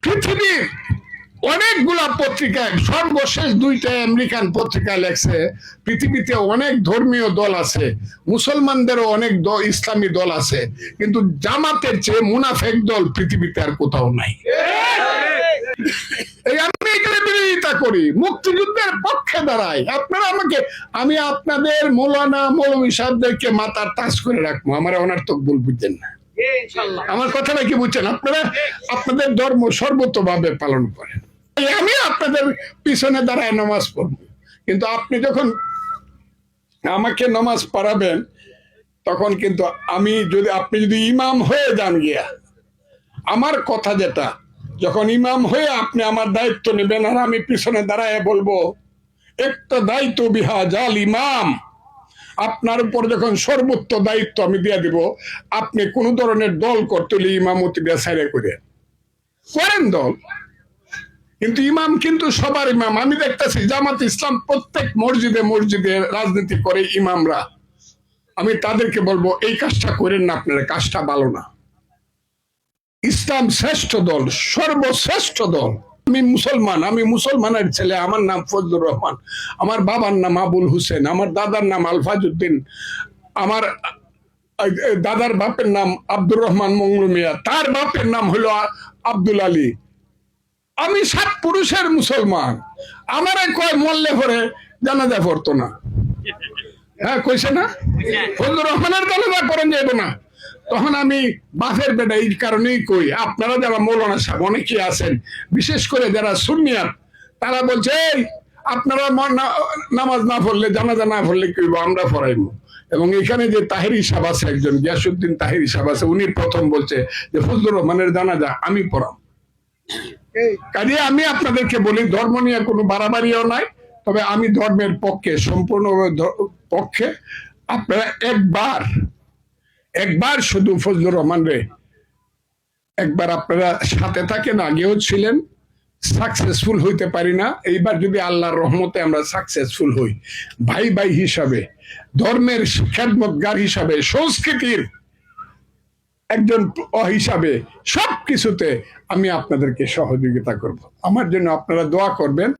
পৃথিবীর অনেকগুলা পত্রিকায় সর্বশেষ দুইটা আমেরিকান পত্রিকায় লেখছে পৃথিবীতে অনেক ধর্মীয় দল আছে, মুসলমানদেরও অনেক ইসলামী দল আছে, কিন্তু জামাতের চেয়ে মুনাফেক দল পৃথিবীতে আর কোথাও নাই। আমি এখানে বিরোধিতা করি, মুক্তিযুদ্ধের পক্ষে দাঁড়াই। আপনারা আমাকে, আমি আপনাদের মৌলানা মৌলভী সাহেবদেরকে মাথার তাজ করে রাখবো, আমার অনার্থক ভুল বুঝছেন না। আমার কথাটা কি বুঝছেন? আপনারা আপনাদের ধর্ম সর্বতভাবে পালন করেন, আমি আপনাদের পিছনে দাঁড়ায় নামাজ পড়বো, কিন্তু আপনি যখন আমাকে নামাজ পড়াবেন তখন কিন্তু আপনি যদি ইমাম হয়ে যান গিয়া, আমার কথা যেটা, যখন ইমাম হয়ে আপনি আমার দায়িত্ব নেবেন আর আমি পিছনে দাঁড়ায় বলবো একটা দায়িত্ব বিহা জাল ইমাম, আপনার উপর যখন সর্বোচ্চ দায়িত্ব আমি দিয়ে দিব, আপনি কোন ধরনের দল করতে হলে ইমামতি বেসাইরে করেন দল, কিন্তু ইমাম কিন্তু সবার ইমাম। আমি দেখতেছি জামাত ইসলাম প্রত্যেক মসজিদে মসজিদে রাজনীতি করে ইমামরা, আমি তাদেরকে বলবো এই কাজটা করেন না, আপনারা কাজটা ভালো না। ইসলাম শ্রেষ্ঠ দল, সর্বশ্রেষ্ঠ দল। আমি মুসলমান, আমি মুসলমানের ছেলে, আমার নাম ফজলুর রহমান, আমার বাবার নাম আবুল হুসেন, আমার দাদার নাম আলফাজউদ্দিন, আমার দাদার বাপের নাম আব্দুর রহমান মংলু মিয়া, তার বাপের নাম হলো আব্দুল আলী। আমি 7 পুরুষের মুসলমান, আমারে কয় মরলে পরে জানাজা পড়তো না। হ্যাঁ কইছে না, ফজলুর রহমানের জানাজা পড়েন যাইব না। তখন আমি বাফের বেটা এই কারণেই কই, আপনারা যারা মৌলানা সাহেব অনেকে আছেন, বিশেষ করে যারা সুন্নিয়াত, তারা বলছে এই আপনারা নামাজ না পড়লে, জানাজা না পড়লে কি হইব, আমরা পড়াইব। এবং এখানে যে তাহেরি সাহেব আছে, একজন গিয়াসউদ্দিন তাহেরি সাহেব আছে, উনি প্রথম বলছে যে ফজলুর রহমানের জানাজা আমি পড়াম। কাজে আমি আপনাদেরকে বলি, ধর্ম নিয়ে কোনো বাড়াবাড়িও নাই, তবে আমি ধর্মের পক্ষে, সম্পূর্ণ পক্ষে। আপনারা একবার শুধু ফজলুর রহমান রে একবার আপনারা সাথে থাকেন, আগেও ছিলেন, সাকসেসফুল হইতে পারি না, এইবার যদি আল্লাহর রহমতে আমরা সাকসেসফুল হই, ভাই ভাই হিসাবে, ধর্মের খেদমতগার হিসাবে, সংস্কৃতির একজন হিসাবে, সবকিছুতে আমি আপনাদেরকে সহযোগিতা করব। আমার জন্য আপনারা দোয়া করবেন।